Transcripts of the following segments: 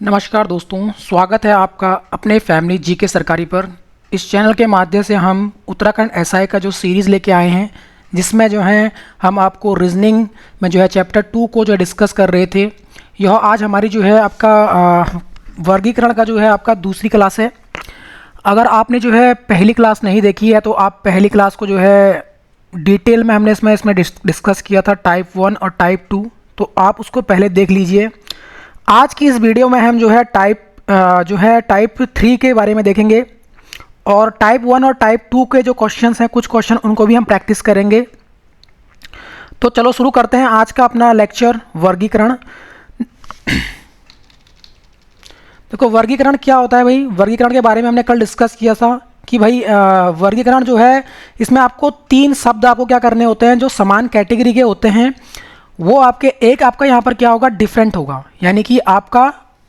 नमस्कार दोस्तों, स्वागत है आपका अपने फैमिली जीके सरकारी पर। इस चैनल के माध्यम से हम उत्तराखंड एसआई का जो सीरीज़ लेके आए हैं, जिसमें जो है हम आपको रीजनिंग में जो है चैप्टर 2 को जो डिस्कस कर रहे थे। यह आज हमारी जो है आपका वर्गीकरण का जो है आपका दूसरी क्लास है। अगर आपने जो है पहली क्लास नहीं देखी है तो आप पहली क्लास को जो है डिटेल में हमने इसमें डिस्कस किया था, टाइप 1 और टाइप 2, तो आप उसको पहले देख लीजिए। आज की इस वीडियो में हम जो है टाइप 3 के बारे में देखेंगे और टाइप 1 और टाइप 2 के जो क्वेश्चंस हैं, कुछ क्वेश्चन उनको भी हम प्रैक्टिस करेंगे। तो चलो शुरू करते हैं आज का अपना लेक्चर, वर्गीकरण। देखो वर्गीकरण क्या होता है भाई। वर्गीकरण के बारे में हमने कल डिस्कस किया था कि भाई वर्गीकरण जो है इसमें आपको 3 शब्द आपको क्या करने होते हैं जो समान कैटेगरी के होते हैं। वो आपका यहाँ पर क्या होगा, डिफरेंट होगा, यानी कि आपका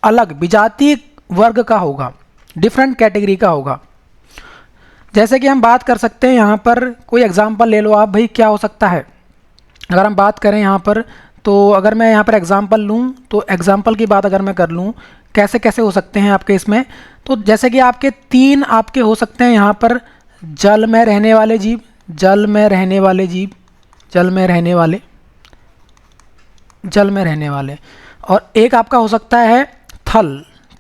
अलग विजातीय वर्ग का होगा, डिफरेंट कैटेगरी का होगा। जैसे कि हम बात कर सकते हैं यहाँ पर, कोई एग्जांपल ले लो आप भाई, क्या हो सकता है। अगर हम बात करें यहाँ पर, तो अगर मैं यहाँ पर एग्जांपल लूँ, तो एग्जांपल की बात अगर मैं कर लूँ, कैसे कैसे हो सकते हैं आपके इसमें, तो जैसे कि आपके 3 आपके हो सकते हैं यहाँ पर, जल में रहने वाले जीव, जल में रहने वाले जीव, जल में रहने वाले, जल में रहने वाले, और एक आपका हो सकता है थल,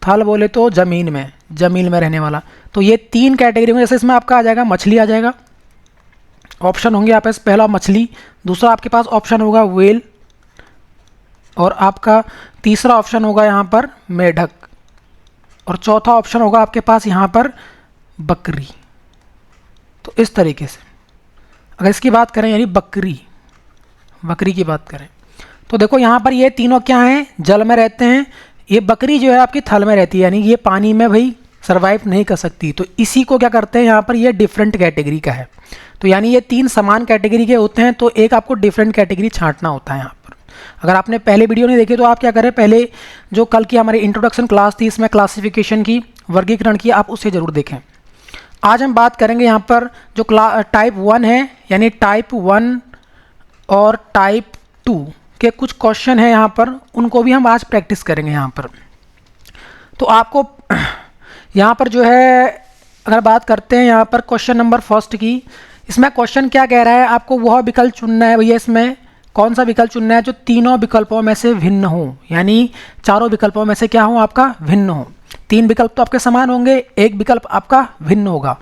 थल बोले तो ज़मीन में, ज़मीन में रहने वाला। तो ये 3 कैटेगरी में, जैसे इसमें आपका आ जाएगा मछली आ जाएगा, ऑप्शन होंगे आपके पास, पहला मछली, दूसरा आपके पास ऑप्शन होगा व्हेल, और आपका तीसरा ऑप्शन होगा यहाँ पर मेढक, और चौथा ऑप्शन होगा आपके पास यहाँ पर बकरी। तो इस तरीके से अगर इसकी बात करें, यानी बकरी, बकरी की बात करें, तो देखो यहाँ पर ये तीनों क्या हैं, जल में रहते हैं। ये बकरी जो है आपकी थल में रहती है, यानी ये पानी में भाई सरवाइव नहीं कर सकती। तो इसी को क्या करते हैं यहाँ पर, ये डिफरेंट कैटेगरी का है। तो यानी ये 3 समान कैटेगरी के होते हैं, तो एक आपको डिफरेंट कैटेगरी छांटना होता है यहाँ पर। अगर आपने पहले वीडियो नहीं देखी तो आप क्या करें, पहले जो कल की हमारी इंट्रोडक्शन क्लास थी, इसमें क्लासिफिकेशन की, वर्गीकरण की, आप उसे ज़रूर देखें। आज हम बात करेंगे यहाँ पर जो टाइप 1 है, यानी टाइप 1 और टाइप 2 के कुछ क्वेश्चन है यहाँ पर, उनको भी हम आज प्रैक्टिस करेंगे यहाँ पर। तो आपको यहाँ पर जो है, अगर बात करते हैं यहाँ पर क्वेश्चन नंबर फर्स्ट की, इसमें क्वेश्चन क्या कह रहा है, आपको वह विकल्प चुनना है भैया। इसमें कौन सा विकल्प चुनना है जो तीनों विकल्पों में से भिन्न हो, यानी चारों विकल्पों में से क्या हो, आपका भिन्न हो। 3 विकल्प तो आपके समान होंगे, एक विकल्प आपका भिन्न होगा।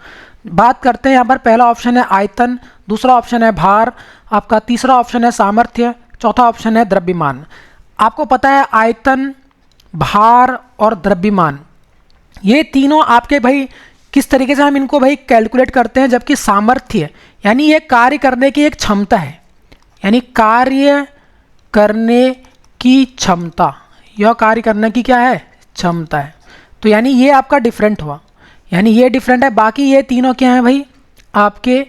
बात करते हैं यहाँ पर, पहला ऑप्शन है आयतन, दूसरा ऑप्शन है भार, आपका तीसरा ऑप्शन है सामर्थ्य, चौथा ऑप्शन है द्रव्यमान। आपको पता है आयतन, भार और द्रव्यमान, ये तीनों आपके भाई किस तरीके से हम इनको भाई कैलकुलेट करते हैं, जबकि सामर्थ्य यानी ये कार्य करने की एक क्षमता है, यानी कार्य करने की क्षमता, यह कार्य करने की क्या है, क्षमता है। तो यानी ये आपका डिफरेंट हुआ, यानी ये डिफरेंट है। बाकी ये तीनों क्या है भाई, आपके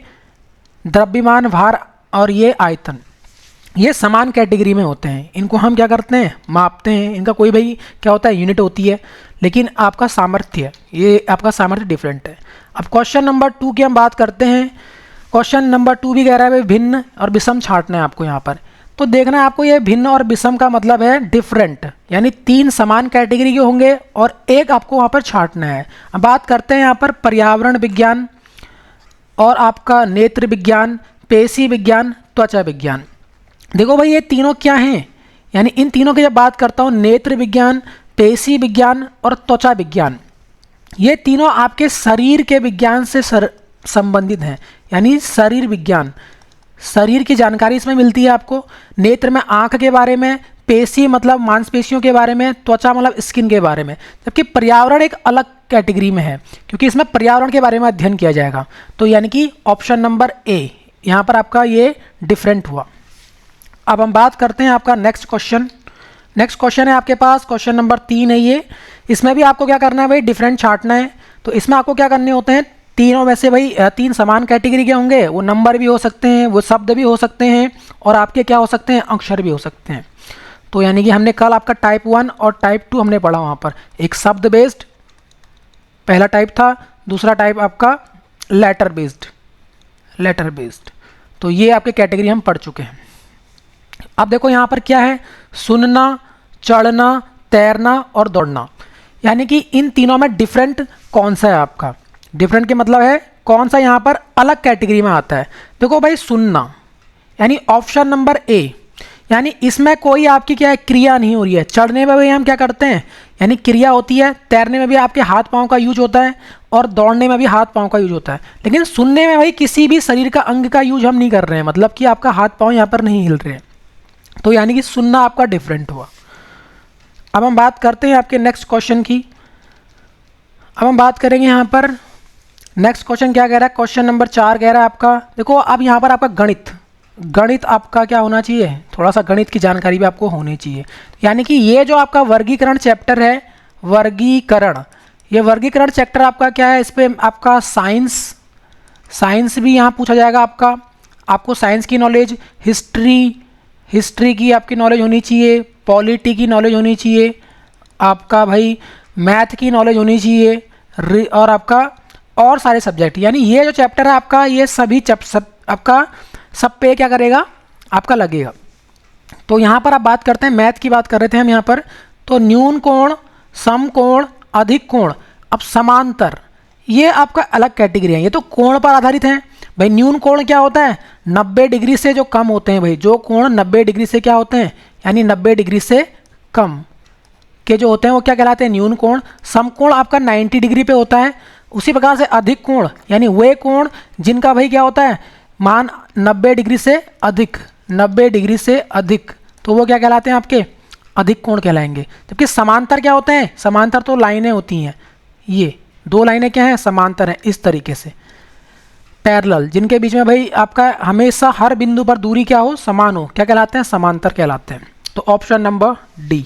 द्रव्यमान, भार और ये आयतन, ये समान कैटेगरी में होते हैं। इनको हम क्या करते हैं, मापते हैं, इनका कोई भाई क्या होता है, यूनिट होती है। लेकिन आपका सामर्थ्य, ये आपका सामर्थ्य डिफरेंट है। अब क्वेश्चन नंबर 2 की हम बात करते हैं। क्वेश्चन नंबर 2 भी कह रहा है भाई भिन्न और विषम छांटना है आपको यहाँ पर। तो देखना है आपको, ये भिन्न और विषम का मतलब है डिफरेंट, यानी 3 समान कैटेगरी के होंगे और एक आपको वहाँ पर छांटना है। अब बात करते हैं यहाँ पर पर्यावरण विज्ञान और आपका नेत्र विज्ञान, पेशी विज्ञान, त्वचा विज्ञान। देखो भाई ये तीनों क्या हैं, यानी इन तीनों की जब बात करता हूँ, नेत्र विज्ञान, पेशी विज्ञान और त्वचा विज्ञान, ये तीनों आपके शरीर के विज्ञान से संबंधित हैं, यानी शरीर विज्ञान, शरीर की जानकारी इसमें मिलती है आपको। नेत्र में आँख के बारे में, पेशी मतलब मांसपेशियों के बारे में, त्वचा मतलब स्किन के बारे में। जबकि पर्यावरण एक अलग कैटेगरी में है, क्योंकि इसमें पर्यावरण के बारे में अध्ययन किया जाएगा। तो यानी कि ऑप्शन नंबर ए यहाँ पर आपका ये डिफरेंट हुआ। अब हम बात करते हैं आपका नेक्स्ट क्वेश्चन। नेक्स्ट क्वेश्चन है आपके पास, क्वेश्चन नंबर 3 है ये। इसमें भी आपको क्या करना है भाई, डिफरेंट छांटना है। तो इसमें आपको क्या करने होते हैं, तीनों में से भाई 3 समान कैटेगरी के होंगे, वो नंबर भी हो सकते हैं, वो शब्द भी हो सकते हैं, और आपके क्या हो सकते हैं, अक्षर भी हो सकते हैं। तो यानी कि हमने कल आपका टाइप 1 और टाइप 2 हमने पढ़ा, वहाँ पर एक शब्द बेस्ड पहला टाइप था, दूसरा टाइप आपका लेटर बेस्ड, लेटर बेस्ड। तो ये आपके कैटेगरी हम पढ़ चुके हैं। अब देखो यहाँ पर क्या है, सुनना, चढ़ना, तैरना और दौड़ना। यानी कि इन तीनों में डिफरेंट कौन सा है आपका, डिफरेंट के मतलब है कौन सा यहाँ पर अलग कैटेगरी में आता है। देखो भाई सुनना, यानी ऑप्शन नंबर ए, यानी इसमें कोई आपकी क्या है क्रिया नहीं हो रही है। चढ़ने में भी हम क्या करते हैं, यानी क्रिया होती है, तैरने में भी आपके हाथ पाँव का यूज होता है और दौड़ने में भी हाथ पाँव का यूज होता है, लेकिन सुनने में भाई किसी भी शरीर का अंग का यूज हम नहीं कर रहे हैं, मतलब कि आपका हाथ पाँव यहाँ पर नहीं हिल रहे हैं, तो यानी कि सुनना आपका डिफरेंट हुआ। अब हम बात करते हैं आपके नेक्स्ट क्वेश्चन की। अब हम बात करेंगे यहाँ पर नेक्स्ट क्वेश्चन क्या कह रहा है, क्वेश्चन नंबर 4 कह रहा है आपका, देखो अब यहाँ पर आपका गणित आपका क्या होना चाहिए, थोड़ा सा गणित की जानकारी भी आपको होनी चाहिए। यानी कि ये जो आपका वर्गीकरण चैप्टर है, वर्गीकरण, ये वर्गीकरण चैप्टर आपका क्या है, इस पर आपका साइंस भी यहाँ पूछा जाएगा आपको साइंस की नॉलेज, हिस्ट्री की आपकी नॉलेज होनी चाहिए, पॉलिटी की नॉलेज होनी चाहिए, आपका भाई मैथ की नॉलेज होनी चाहिए, और आपका और सारे सब्जेक्ट, यानी ये जो चैप्टर है आपका, ये सभी आपका सब पे क्या करेगा, आपका लगेगा। तो यहाँ पर आप बात करते हैं, मैथ की बात कर रहे थे हम यहाँ पर, तो न्यून कोण, समकोण, अधिक कोण, अब समांतर, ये आपका अलग कैटेगरी है, ये तो कोण पर आधारित हैं। भाई न्यून कोण क्या होता है, 90 डिग्री से जो कम होते हैं, भाई जो कोण 90 डिग्री से क्या होते हैं, यानी 90 डिग्री से कम के जो होते हैं वो क्या कहलाते हैं, न्यून कोण। समकोण आपका 90 डिग्री पे होता है। उसी प्रकार से अधिक कोण, यानी वे कोण जिनका भाई क्या होता है, मान 90 डिग्री से अधिक, 90 डिग्री से अधिक, तो वो क्या कहलाते हैं, आपके अधिक कोण कहलाएंगे। जबकि समांतर क्या होते हैं, समांतर तो लाइनें होती हैं, ये दो लाइनें क्या हैं, समांतर हैं, इस तरीके से पैरेलल, जिनके बीच में भाई आपका हमेशा हर बिंदु पर दूरी क्या हो, समान हो, क्या कहलाते हैं, समांतर कहलाते हैं। तो ऑप्शन नंबर डी।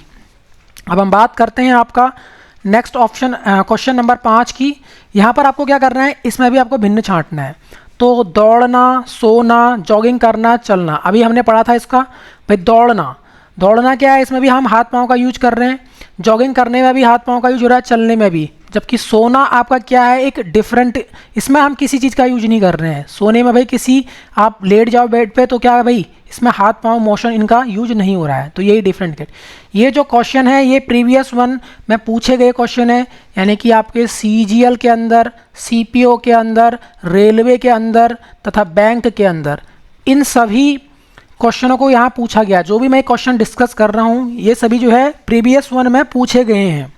अब हम बात करते हैं आपका नेक्स्ट ऑप्शन क्वेश्चन नंबर 5 की। यहाँ पर आपको क्या करना है, इसमें भी आपको भिन्न छांटना है। तो दौड़ना, सोना, जॉगिंग करना, चलना, अभी हमने पढ़ा था इसका। भाई दौड़ना क्या है, इसमें भी हम हाथ पाँव का यूज कर रहे हैं, जॉगिंग करने में भी हाथ पाँव का यूज हो रहा है, चलने में भी। जबकि सोना आपका क्या है, एक डिफरेंट, इसमें हम किसी चीज़ का यूज नहीं कर रहे हैं। सोने में भाई किसी आप लेट जाओ बेड पे तो क्या है भाई, इसमें हाथ पाँव मोशन इनका यूज नहीं हो रहा है, तो यही डिफरेंट है। ये जो क्वेश्चन है ये प्रीवियस वन में पूछे गए क्वेश्चन है, यानी कि आपके CGL के अंदर, CPO के अंदर, रेलवे के अंदर तथा बैंक के अंदर, इन सभी क्वेश्चनों को यहाँ पूछा गया। जो भी मैं क्वेश्चन डिस्कस कर रहा हूँ ये सभी जो है प्रीवियस वन में पूछे गए हैं,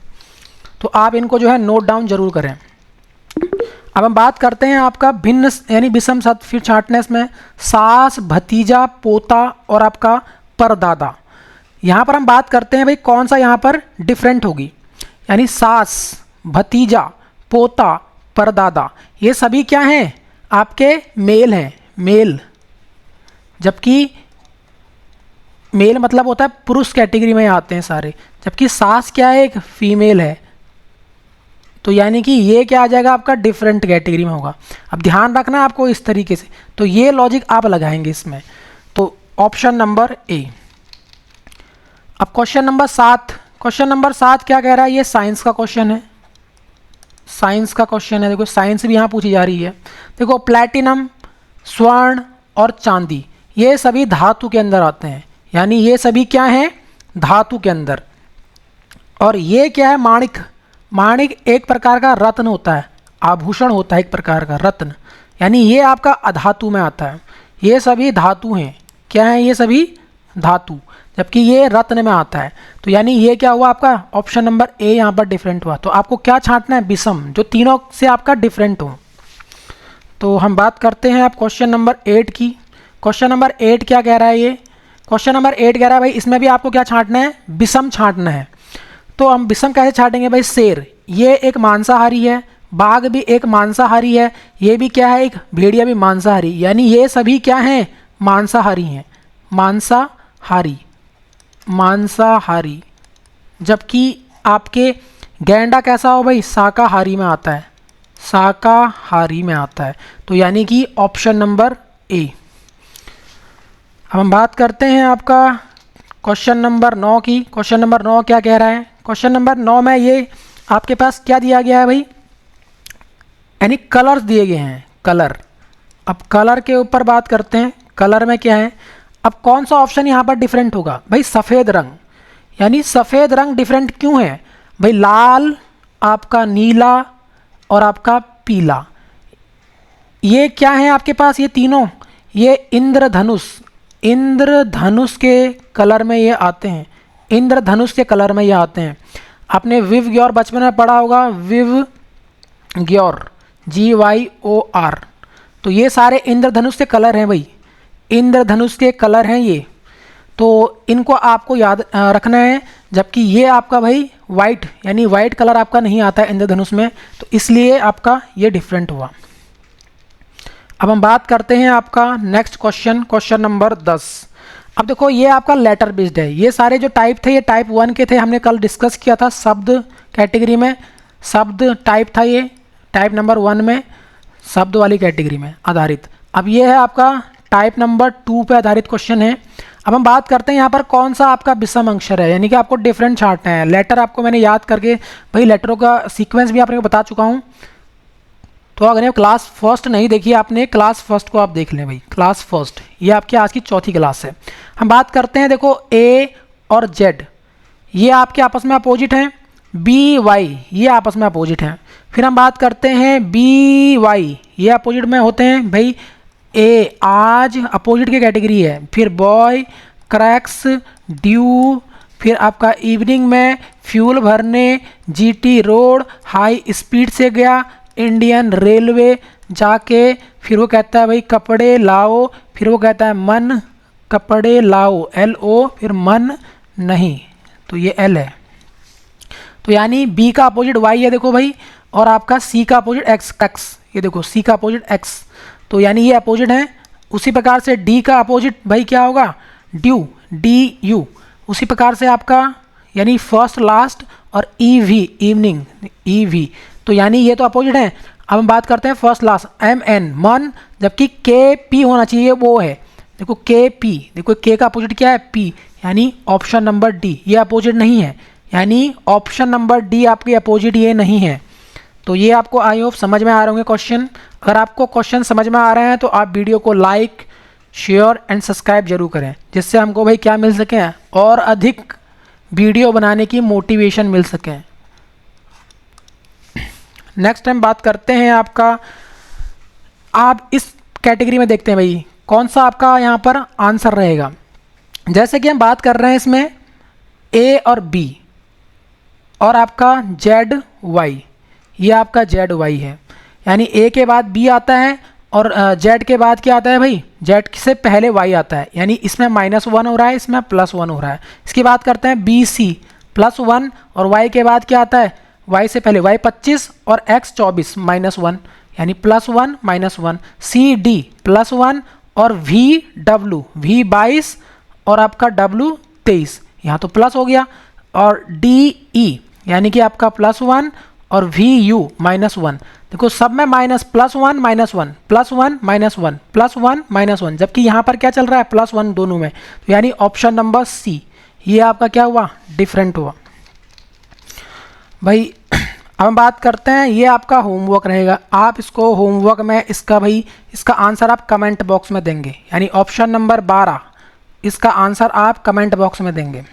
तो आप इनको जो है नोट डाउन जरूर करें। अब हम बात करते हैं आपका भिन्न यानी विषम शब्द फिर छांटने में, सास, भतीजा, पोता और आपका परदादा। यहाँ पर हम बात करते हैं भाई कौन सा यहाँ पर डिफरेंट होगी, यानी सास, भतीजा, पोता, परदादा, ये सभी क्या हैं, आपके मेल हैं, मेल। जबकि मेल मतलब होता है पुरुष कैटेगरी में आते हैं सारे, जबकि सास क्या है, एक फीमेल है, तो यानी कि ये क्या आ जाएगा, आपका डिफरेंट कैटेगरी में होगा। अब ध्यान रखना है आपको इस तरीके से, तो ये लॉजिक आप लगाएंगे इसमें, तो ऑप्शन नंबर ए। अब क्वेश्चन नंबर 7 क्या कह रहा है, ये साइंस का क्वेश्चन है, साइंस का क्वेश्चन है। देखो साइंस भी यहाँ पूछी जा रही है। देखो प्लैटिनम, स्वर्ण और चांदी, ये सभी धातु के अंदर आते हैं, यानी ये सभी क्या हैं, धातु के अंदर। और ये क्या है, माणिक एक प्रकार का रत्न होता है, आभूषण होता है एक प्रकार का रत्न, यानी ये आपका अधातु में आता है। ये सभी धातु हैं, क्या है, ये सभी धातु, जबकि ये रत्न में आता है। तो यानी ये क्या हुआ, आपका ऑप्शन नंबर ए यहाँ पर डिफरेंट हुआ। तो आपको क्या छांटना है, विषम, जो तीनों से आपका डिफरेंट हो। तो हम बात करते हैं आप क्वेश्चन नंबर 8 की। क्वेश्चन नंबर 8 क्या कह रहा है, ये क्वेश्चन नंबर 8 कह रहा है भाई इसमें भी आपको क्या छांटना है, विषम छांटना है। तो हम विषम कैसे छाटेंगे भाई, शेर ये एक मांसाहारी है, बाघ भी एक मांसाहारी है, ये भी क्या है, एक भेड़िया भी मांसाहारी, यानी ये सभी क्या हैं, मांसाहारी हैं, मांसाहारी। जबकि आपके गैंडा कैसा हो भाई, शाकाहारी में आता है, शाकाहारी में आता है। तो यानी कि ऑप्शन नंबर ए। अब हम बात करते हैं आपका क्वेश्चन नंबर 9 की। क्वेश्चन नंबर 9 क्या कह रहा है, क्वेश्चन नंबर 9 में ये आपके पास क्या दिया गया है भाई, यानी कलर्स दिए गए हैं, कलर। अब कलर के ऊपर बात करते हैं, कलर में क्या है। अब कौन सा ऑप्शन यहाँ पर डिफरेंट होगा भाई, सफ़ेद रंग, यानी सफ़ेद रंग डिफरेंट क्यों है भाई, लाल, आपका नीला और आपका पीला। ये क्या है आपके पास, ये तीनों, ये इंद्रधनुष, इंद्रधनुष के कलर में ये आते हैं, इंद्रधनुष के कलर में ये आते हैं। आपने विव ग्योर बचपन में पढ़ा होगा, विव ग्योर, GYOR। तो ये सारे इंद्रधनुष के कलर हैं भाई, इंद्रधनुष के कलर हैं ये, तो इनको आपको याद रखना है। जबकि ये आपका भाई वाइट, यानी वाइट कलर आपका नहीं आता है इंद्रधनुष में, तो इसलिए आपका ये डिफरेंट हुआ। अब हम बात करते हैं आपका नेक्स्ट क्वेश्चन, क्वेश्चन नंबर 10। अब देखो ये आपका लेटर बेस्ड है। ये सारे जो टाइप थे ये टाइप 1 के थे, हमने कल डिस्कस किया था शब्द कैटेगरी में, शब्द टाइप था ये टाइप नंबर 1 में, शब्द वाली कैटेगरी में आधारित। अब ये है आपका टाइप नंबर 2 पे आधारित क्वेश्चन है। अब हम बात करते हैं यहाँ पर कौन सा आपका विषम अक्षर है, यानी कि आपको डिफरेंट छांटना है। लेटर आपको मैंने याद करके भाई लेटरों का सीक्वेंस भी आपको बता चुका हूँ। तो अगर क्लास फर्स्ट नहीं देखी आपने, क्लास फर्स्ट को आप देख लें भाई, क्लास फर्स्ट, ये आपकी आज की चौथी क्लास है। हम बात करते हैं, देखो ए और जेड ये आपके आपस में अपोजिट हैं, BY ये आपस में अपोजिट हैं। फिर हम बात करते हैं BY ये अपोजिट में होते हैं भाई। ए आज अपोजिट की कैटेगरी है। फिर बॉय, क्रैक्स, ड्यू, फिर आपका इवनिंग में, फ्यूल भरने, GT रोड, हाई स्पीड से गया, इंडियन रेलवे जाके, फिर वो कहता है भाई कपड़े लाओ, फिर वो कहता है मन कपड़े लाओ, LO, फिर मन नहीं, तो ये L है। तो यानी B का अपोजिट Y है देखो भाई, और आपका C का अपोजिट X, ये देखो C का अपोजिट X, तो यानी ये अपोजिट है। उसी प्रकार से D का अपोजिट भाई क्या होगा, ड्यू, DU। उसी प्रकार से आपका यानी फर्स्ट लास्ट, और EV इवनिंग, EV, तो यानी ये तो अपोजिट है। अब हम बात करते हैं फर्स्ट लास्ट, MN मन, जबकि KP होना चाहिए वो है, देखो KP, देखो K का अपोजिट क्या है, P, यानी ऑप्शन नंबर D ये अपोजिट नहीं है, यानी ऑप्शन नंबर D आपके अपोजिट ये नहीं है। तो ये आपको आई होप समझ में आ रहे होंगे क्वेश्चन। अगर आपको क्वेश्चन समझ में आ रहे हैं तो आप वीडियो को लाइक, शेयर एंड सब्सक्राइब जरूर करें, जिससे हमको भाई क्या मिल सके, और अधिक वीडियो बनाने की मोटिवेशन मिल सके। नेक्स्ट टाइम बात करते हैं आपका, आप इस कैटेगरी में देखते हैं भाई कौन सा आपका यहाँ पर आंसर रहेगा। जैसे कि हम बात कर रहे हैं इसमें A और B और आपका ZY, ये आपका ZY है, यानी A के बाद B आता है और Z के बाद क्या आता है भाई, Z से पहले Y आता है, यानी इसमें -1 हो रहा है, इसमें +1 हो रहा है। इसकी बात करते हैं BC +1, और Y के बाद क्या आता है, Y से पहले Y 25 और X 24 -1, यानी +1 -1। CD +1 और VW V 22 और आपका W 23, यहाँ तो प्लस हो गया। और DE यानी कि आपका +1 और VU -1, देखो सब में माइनस, +1 -1 +1 -1 +1 -1, जबकि यहाँ पर क्या चल रहा है, +1 दोनों में, तो यानी ऑप्शन नंबर C ये आपका क्या हुआ, डिफरेंट हुआ भाई। अब हम बात करते हैं, ये आपका होमवर्क रहेगा, आप इसको होमवर्क में इसका भाई इसका आंसर आप कमेंट बॉक्स में देंगे, यानी ऑप्शन नंबर 12 इसका आंसर आप कमेंट बॉक्स में देंगे।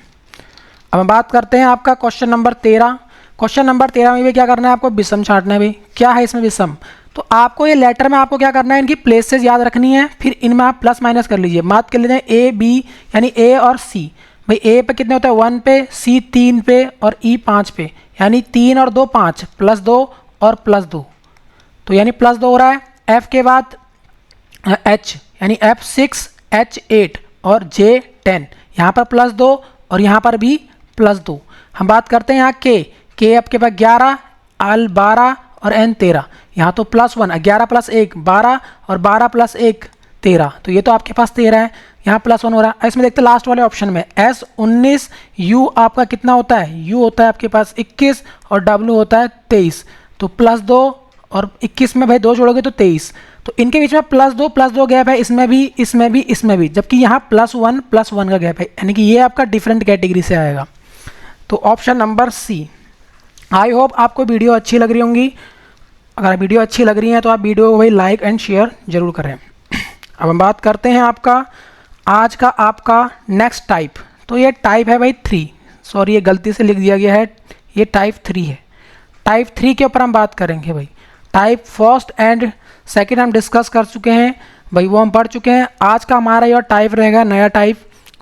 अब हम बात करते हैं आपका क्वेश्चन नंबर 13। क्वेश्चन नंबर 13 में भी क्या करना है आपको, विषम छांटना है भाई। क्या है इसमें विषम, तो आपको ये लेटर में आपको क्या करना है, इनकी प्लेसेस याद रखनी है, फिर इनमें आप प्लस माइनस कर लीजिए। बात कर लेते हैं A B, यानी A और C भाई। A पे कितने होता है 1 पे, C 3 पे और E 5 पे, यानी 3 और 2 5, +2 और +2, तो यानी +2 हो रहा है। F के बाद H, यानी F 6 H 8 और J 10, यहाँ पर +2 और यहाँ पर भी +2। हम बात करते हैं यहाँ K आपके पास 11, L 12 और N 13, यहाँ तो +1, 11 + 1 12 और 12 + 1 13, तो ये तो आपके पास 13 है, यहाँ +1 हो रहा है। इसमें देखते हैं लास्ट वाले ऑप्शन में S 19, U आपका कितना होता है, U होता है आपके पास 21 और W होता है 23, तो +2 और 21 में भाई 2 जोड़ोगे तो 23, तो इनके बीच में +2 गैप है, इसमें भी इसमें भी इसमें भी, जबकि यहाँ +1 का गैप है, यानी कि ये आपका डिफरेंट कैटेगरी से आएगा। तो ऑप्शन नंबर C। आई होप आपको वीडियो अच्छी लग रही होंगी। अगर वीडियो अच्छी लग रही है तो आप वीडियो को भाई लाइक एंड शेयर जरूर करें। अब हम बात करते हैं आपका आज का आपका नेक्स्ट टाइप। तो ये टाइप है भाई 3, सॉरी ये गलती से लिख दिया गया है, ये टाइप 3 है। टाइप 3 के ऊपर हम बात करेंगे भाई। टाइप फर्स्ट एंड सेकंड हम डिस्कस कर चुके हैं भाई, वो हम पढ़ चुके हैं। आज का हमारा यह टाइप रहेगा नया टाइप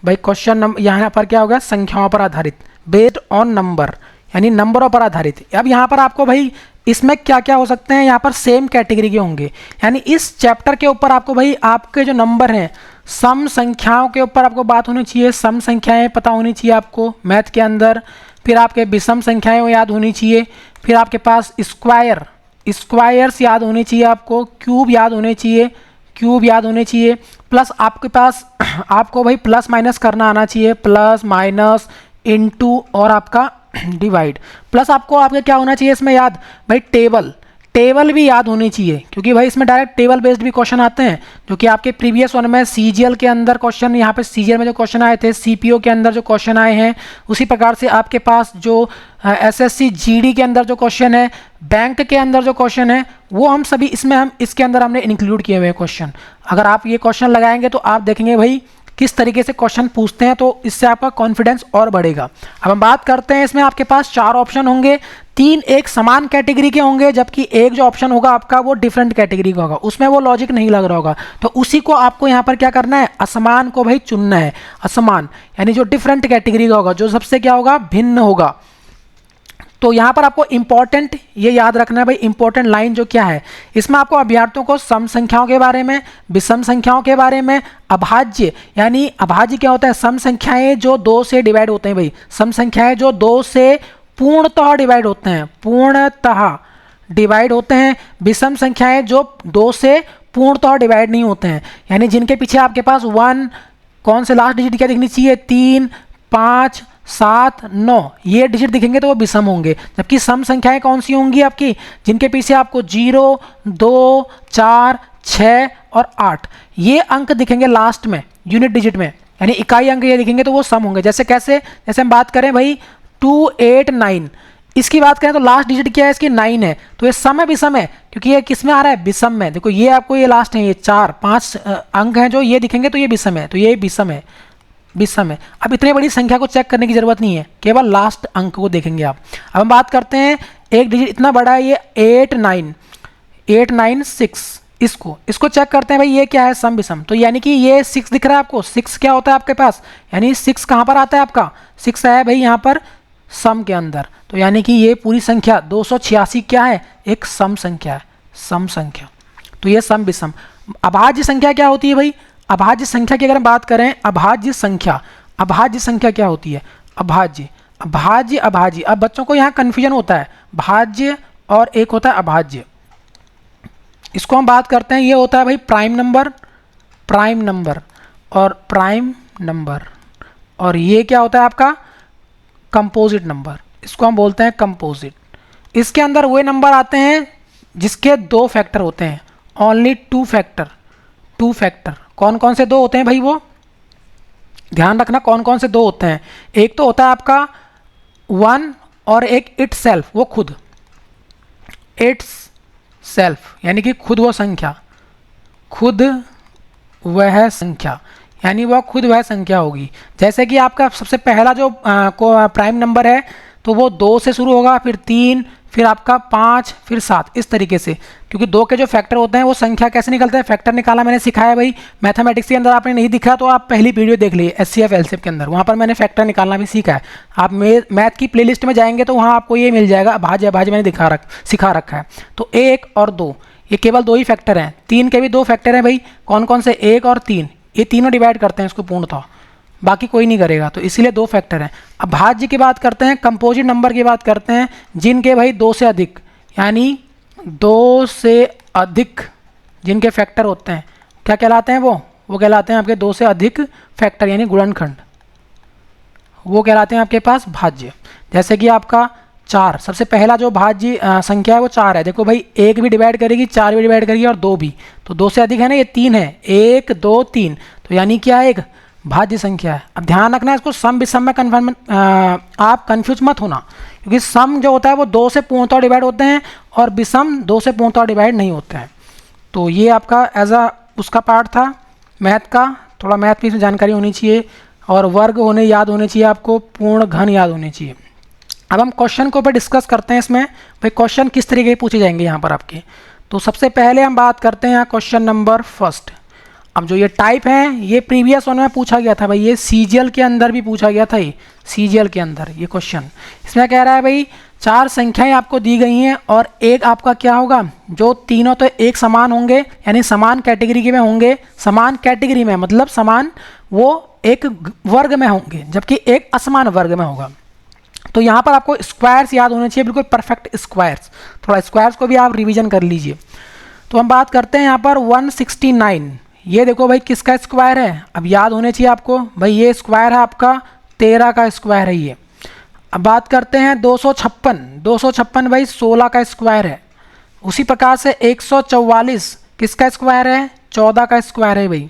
भाई। क्वेश्चन नंबर यहाँ पर क्या होगा, संख्याओं पर आधारित, बेस्ड ऑन नंबर, यानी नंबरों पर आधारित। अब यहाँ पर आपको भाई इसमें क्या क्या हो सकते हैं, यहाँ पर सेम कैटेगरी के होंगे, यानी इस चैप्टर के ऊपर आपको भाई आपके जो नंबर हैं सम संख्याओं के ऊपर आपको बात होनी चाहिए, सम संख्याएं पता होनी चाहिए आपको मैथ के अंदर। फिर आपके विषम संख्याएं वो याद होनी चाहिए। फिर आपके पास स्क्वायर्स याद होने चाहिए आपको, क्यूब याद होने चाहिए, क्यूब याद होने चाहिए। प्लस आपके पास आपको भाई प्लस माइनस करना आना चाहिए, प्लस माइनस इनटू और आपका डिवाइड। प्लस आपको आपके क्या होना चाहिए इसमें याद भाई, टेबल भी याद होनी चाहिए, क्योंकि भाई इसमें डायरेक्ट टेबल बेस्ड भी क्वेश्चन आते हैं, जो कि आपके प्रीवियस वन में सीजीएल के अंदर क्वेश्चन, यहाँ पे सीजीएल में जो क्वेश्चन आए थे, सीपीओ के अंदर जो क्वेश्चन आए हैं, उसी प्रकार से आपके पास जो एसएससी जीडी के अंदर जो क्वेश्चन है, बैंक के अंदर जो क्वेश्चन है, वो हम सभी इसमें हम इसके अंदर हमने इंक्लूड किए हुए हैं क्वेश्चन। अगर आप ये क्वेश्चन लगाएंगे तो आप देखेंगे भाई किस तरीके से क्वेश्चन पूछते हैं, तो इससे आपका कॉन्फिडेंस और बढ़ेगा। अब हम बात करते हैं, इसमें आपके पास 4 ऑप्शन होंगे, 3 एक समान कैटेगरी के होंगे, जबकि एक जो ऑप्शन होगा आपका वो डिफरेंट कैटेगरी का होगा, उसमें वो लॉजिक नहीं लग रहा होगा। तो उसी को आपको यहाँ पर क्या करना है, असमान को भाई चुनना है। असमान यानी जो डिफरेंट कैटेगरी का होगा, जो सबसे क्या होगा, भिन्न होगा। तो यहाँ पर आपको इंपॉर्टेंट ये याद रखना है भाई, इंपॉर्टेंट लाइन जो क्या है, इसमें आपको अभ्यर्थियों को सम संख्याओं के बारे में, विषम संख्याओं के बारे में, अभाज्य, यानी अभाज्य क्या होता है, सम संख्याएं जो 2 से डिवाइड होते हैं भाई, सम संख्याएं जो 2 से पूर्णतः डिवाइड होते हैं, पूर्णतः डिवाइड होते हैं। विषम संख्याएं जो 2 से पूर्णतः डिवाइड नहीं होते हैं, यानी जिनके पीछे आपके पास 1, कौन से लास्ट डिजिट क्या दिखनी चाहिए, 3, 5, 7, 9, ये डिजिट दिखेंगे तो वो विषम होंगे। जबकि सम संख्याएं कौन सी होंगी आपकी, जिनके पीछे आपको 0, 2, 4, 6 और 8 ये अंक दिखेंगे लास्ट में, यूनिट डिजिट में, यानी इकाई अंक ये दिखेंगे तो वो सम होंगे। जैसे कैसे, जैसे हम बात करें भाई 2, 8, 9, इसकी बात करें तो लास्ट डिजिट क्या है इसकी, 9 है, तो ये सम है विषम है, क्योंकि ये किस में आ रहा है, विषम में। देखो ये आपको ये लास्ट है, ये 4, 5 अंक हैं जो ये दिखेंगे तो ये विषम है, तो ये विषम है, विषम है। अब इतनी बड़ी संख्या को चेक करने की जरूरत नहीं है, केवल लास्ट अंक को देखेंगे आप। अब हम बात करते हैं एक डिजिट इतना बड़ा है, ये 8, 9, 6, इसको चेक करते हैं भाई, ये क्या है, सम विषम। तो यानी कि ये 6 दिख रहा है आपको, 6 क्या होता है आपके पास, यानी 6 कहाँ पर आता है आपका, 6 है भाई यहाँ पर सम के अंदर। तो यानी कि ये पूरी संख्या 286 क्या है, एक सम संख्या है, सम संख्या। तो ये सम विषम। अभाज्य संख्या क्या होती है भाई, अभाज्य संख्या की अगर हम बात करें, अभाज्य संख्या क्या होती है, अभाज्य। अब बच्चों को यहाँ कंफ्यूजन होता है, भाज्य और एक होता है अभाज्य। इसको हम बात करते हैं, ये होता है भाई प्राइम नंबर और ये क्या होता है आपका, कंपोजिट नंबर, इसको हम बोलते हैं कंपोजिट। इसके अंदर वो नंबर आते हैं जिसके 2 फैक्टर होते हैं, ओनली 2 फैक्टर। कौन कौन से 2 होते हैं भाई, वो ध्यान रखना कौन कौन से 2 होते हैं। एक तो होता है आपका 1 और एक इट सेल्फ, वो खुद, इट्स सेल्फ यानी कि खुद वह संख्या, यानी वह खुद वह संख्या होगी। जैसे कि आपका सबसे पहला जो प्राइम नंबर है तो वो 2 से शुरू होगा, फिर 3, फिर आपका 5, फिर 7, इस तरीके से। क्योंकि 2 के जो फैक्टर होते हैं वो संख्या कैसे निकलते हैं, फैक्टर निकाला मैंने सिखाया भाई मैथमेटिक्स के अंदर। आपने नहीं दिखा तो आप पहली वीडियो देख लीजिए एचसीएफ एलसीएफ के अंदर, वहाँ पर मैंने फैक्टर निकालना भी सीखा है। आप मैथ की प्लेलिस्ट में जाएंगे तो वहाँ आपको ये मिल जाएगा, भाज्य मैंने सिखा रखा है। तो 1 और 2 ये केवल 2 ही फैक्टर हैं। 3 के भी 2 फैक्टर हैं भाई, कौन कौन से, 1 और 3, ये तीनों डिवाइड करते हैं इसको पूर्णतः, बाकी कोई नहीं करेगा, तो इसीलिए 2 फैक्टर हैं। अब भाज्य की बात करते हैं, कंपोजिट नंबर की बात करते हैं, जिनके भाई 2 से अधिक, यानी 2 से अधिक जिनके फैक्टर होते हैं क्या कहलाते हैं, वो कहलाते हैं आपके 2 से अधिक फैक्टर, यानी गुणनखंड, वो कहलाते हैं आपके पास भाज्य। जैसे कि आपका 4, सबसे पहला जो भाज्य संख्या है वो 4 है। देखो भाई 1 भी डिवाइड करेगी, 4 भी डिवाइड करेगी और 2 भी, तो 2 से अधिक है ना, ये 3 है, 1, 2, 3, तो यानी क्या है, एक भाज्य संख्या है। अब ध्यान रखना है इसको सम विषम में आप कंफ्यूज मत होना, क्योंकि सम जो होता है वो 2 से पूर्णतः डिवाइड होते हैं और विषम 2 से पूर्णतः डिवाइड नहीं होते हैं। तो ये आपका एज अ उसका पार्ट था मैथ का, थोड़ा मैथ में इसमें जानकारी होनी चाहिए और वर्ग याद होने चाहिए आपको, पूर्ण घन याद होने चाहिए। अब हम क्वेश्चन को ऊपर डिस्कस करते हैं इसमें, भाई क्वेश्चन किस तरीके के पूछे जाएंगे यहाँ पर आपके। तो सबसे पहले हम बात करते हैं यहाँ क्वेश्चन नंबर फर्स्ट। अब जो ये टाइप है ये प्रीवियस वन में पूछा गया था भाई, ये सीजीएल के अंदर भी पूछा गया था, ये सीजीएल के अंदर ये क्वेश्चन। इसमें कह रहा है भाई 4 संख्याएं आपको दी गई हैं और एक आपका क्या होगा, जो तीनों तो एक समान होंगे यानी समान कैटेगरी के में होंगे, समान कैटेगरी में मतलब समान वो एक वर्ग में होंगे जबकि एक असमान वर्ग में होगा। तो यहाँ पर आपको स्क्वायर्स याद होने चाहिए, बिल्कुल परफेक्ट स्क्वायर्स, थोड़ा स्क्वायर्स को भी आप रिवीजन कर लीजिए। तो हम बात करते हैं यहाँ पर 169, ये देखो भाई किसका स्क्वायर है, अब याद होने चाहिए आपको भाई, ये स्क्वायर है आपका 13 का स्क्वायर है ये। अब बात करते हैं 256 भाई 16 का स्क्वायर है। उसी प्रकार से 144 किसका स्क्वायर है, 14 का स्क्वायर है भाई।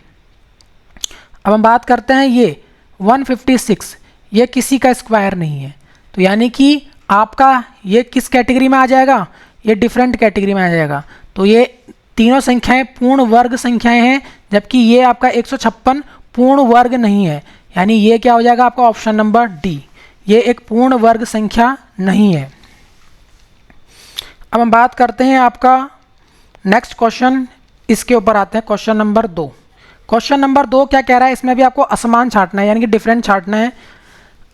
अब हम बात करते हैं ये 156, ये किसी का स्क्वायर नहीं है, तो यानी कि आपका ये किस कैटेगरी में आ जाएगा, ये डिफरेंट कैटेगरी में आ जाएगा। तो ये तीनों संख्याएं पूर्ण वर्ग संख्याएं हैं, जबकि ये आपका 156 पूर्ण वर्ग नहीं है, यानी ये क्या हो जाएगा आपका ऑप्शन नंबर डी, ये एक पूर्ण वर्ग संख्या नहीं है। अब हम बात करते हैं आपका नेक्स्ट क्वेश्चन, इसके ऊपर आते हैं क्वेश्चन नंबर 2। क्वेश्चन नंबर 2 क्या कह रहा है, इसमें भी आपको असमान छांटना है यानी कि डिफरेंट छांटना है।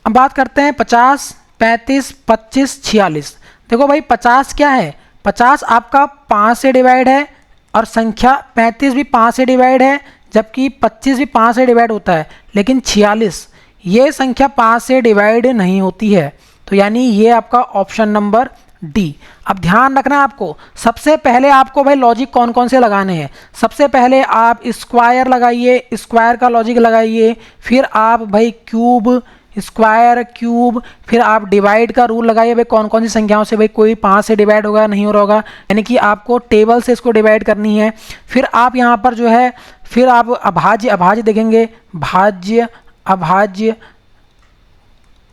अब बात करते हैं 50, 35, 25, 46। देखो भाई 50 क्या है, 50 आपका 5 से डिवाइड है और संख्या 35 भी 5 से डिवाइड है, जबकि 25 भी 5 से डिवाइड होता है, लेकिन 46 ये संख्या 5 से डिवाइड नहीं होती है, तो यानी ये आपका ऑप्शन नंबर डी। अब ध्यान रखना है आपको, सबसे पहले आपको भाई लॉजिक कौन कौन से लगाने हैं। सबसे पहले आप स्क्वायर लगाइए, स्क्वायर का लॉजिक लगाइए, फिर आप भाई क्यूब, स्क्वायर, क्यूब, फिर आप डिवाइड का रूल लगाइए भाई कौन कौन सी संख्याओं से भाई कोई 5 से डिवाइड होगा नहीं हो रहा होगा, यानी कि आपको टेबल से इसको डिवाइड करनी है। फिर आप यहाँ पर जो है फिर आप अभाज्य अभाज्य देखेंगे, भाज्य अभाज्य,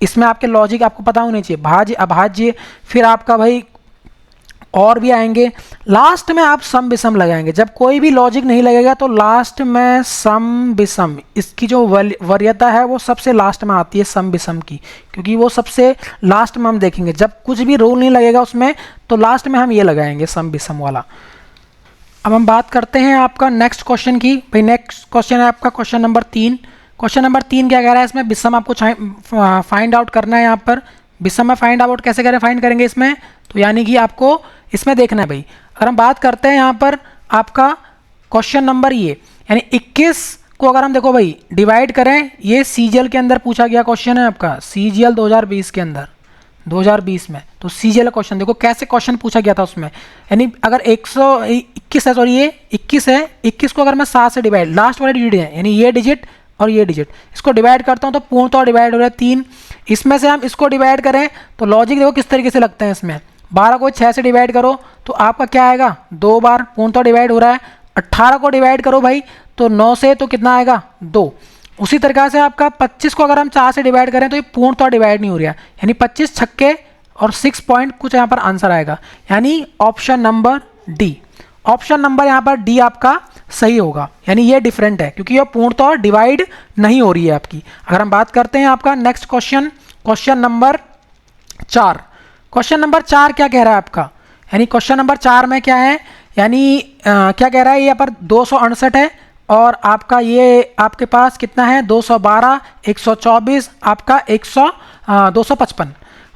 इसमें आपके लॉजिक आपको पता होनी चाहिए, भाज्य अभाज्य, फिर आपका भाई और भी आएंगे। लास्ट में आप सम विषम लगाएंगे, जब कोई भी लॉजिक नहीं लगेगा तो लास्ट में सम विषम, इसकी जो वरीयता है वो सबसे लास्ट में आती है सम विषम की, क्योंकि वो सबसे लास्ट में हम देखेंगे, जब कुछ भी रूल नहीं लगेगा उसमें तो लास्ट में हम ये लगाएंगे सम विषम वाला। अब हम बात करते हैं आपका नेक्स्ट क्वेश्चन की। भाई नेक्स्ट क्वेश्चन है आपका क्वेश्चन नंबर 3। क्वेश्चन नंबर 3 क्या कह रहा है, इसमें विषम आपको फाइंड आउट करना है। यहाँ पर विषम में फाइंड आउट कैसे करें, फाइंड करेंगे इसमें, तो यानी कि आपको इसमें देखना है भाई। अगर हम बात करते हैं यहाँ पर आपका क्वेश्चन नंबर ये यानी 21 को अगर हम देखो भाई डिवाइड करें, ये सीजीएल के अंदर पूछा गया क्वेश्चन है आपका, सीजीएल 2020 के अंदर, 2020 में। तो सीजीएल क्वेश्चन देखो कैसे क्वेश्चन पूछा गया था उसमें, यानी अगर 121 है, सॉरी ये 21 है, 21 को अगर मैं 7 से डिवाइड, लास्ट वाले डिजिट है यानी ये डिजिट और ये डिजिट, इसको डिवाइड करता हूँ तो पूर्णतः डिवाइड हो रहा है 3। इसमें से हम इसको डिवाइड करें तो लॉजिक देखो किस तरीके से लगते हैं इसमें। 12 को 6 से डिवाइड करो तो आपका क्या आएगा, 2 बार पूर्णतः डिवाइड हो रहा है। 18 को डिवाइड करो भाई तो 9 से तो कितना आएगा, 2। उसी तरीके से आपका 25 को अगर हम 4 से डिवाइड करें तो ये पूर्णतः डिवाइड नहीं हो रहा है, यानी 25 छक्के और 6 पॉइंट कुछ यहाँ पर आंसर आएगा, यानी option number D. Option number यहाँ पर डी आपका सही होगा, यानी ये डिफरेंट है क्योंकि ये पूर्णतः डिवाइड नहीं हो रही है आपकी। अगर हम बात करते हैं आपका next question, question number 4। Question number 4 क्या कह रहा है आपका, यानी क्वेश्चन नंबर 4 में क्या है, यानी क्या कह रहा है, यहाँ पर 268 है और आपका ये आपके पास कितना है, 212, 124, आपका 255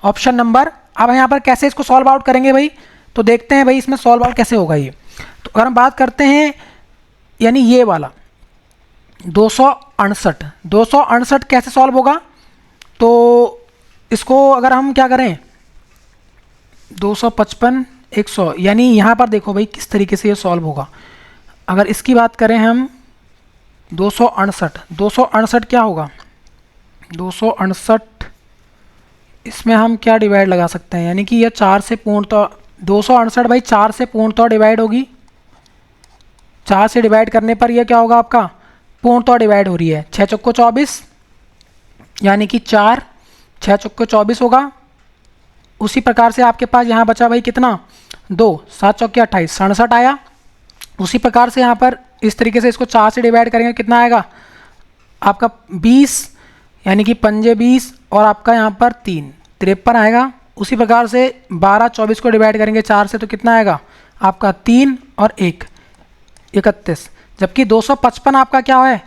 ऑप्शन नंबर। अब यहाँ पर कैसे इसको सॉल्व आउट करेंगे भाई, तो देखते हैं भाई इसमें सॉल्व आउट कैसे होगा ये। तो अगर हम बात करते हैं यानी ये वाला 268 कैसे सॉल्व होगा, तो इसको अगर हम क्या करें 255, 100, यानी यहाँ पर देखो भाई किस तरीके से ये सॉल्व होगा। अगर इसकी बात करें हम 268 क्या होगा, 268 इसमें हम क्या डिवाइड लगा सकते हैं, यानी कि यह 4 से पूर्णतः 268 भाई 4 से पूर्णतः डिवाइड होगी। 4 से डिवाइड करने पर यह क्या होगा आपका, पूर्णतः डिवाइड हो रही है। 6 चौको 24 यानी कि 4, 6 चौको 24 होगा। उसी प्रकार से आपके पास यहाँ बचा भाई कितना, 2, 7 चौके 28, 67 आया। उसी प्रकार से यहाँ पर इस तरीके से इसको 4 से डिवाइड करेंगे कितना आएगा आपका 20, यानी कि पंजे 20 और आपका यहाँ पर 3, 53 आएगा। उसी प्रकार से 12 24 को डिवाइड करेंगे 4 से तो कितना आएगा आपका 3 और 1 31। जबकि 255 आपका क्या है,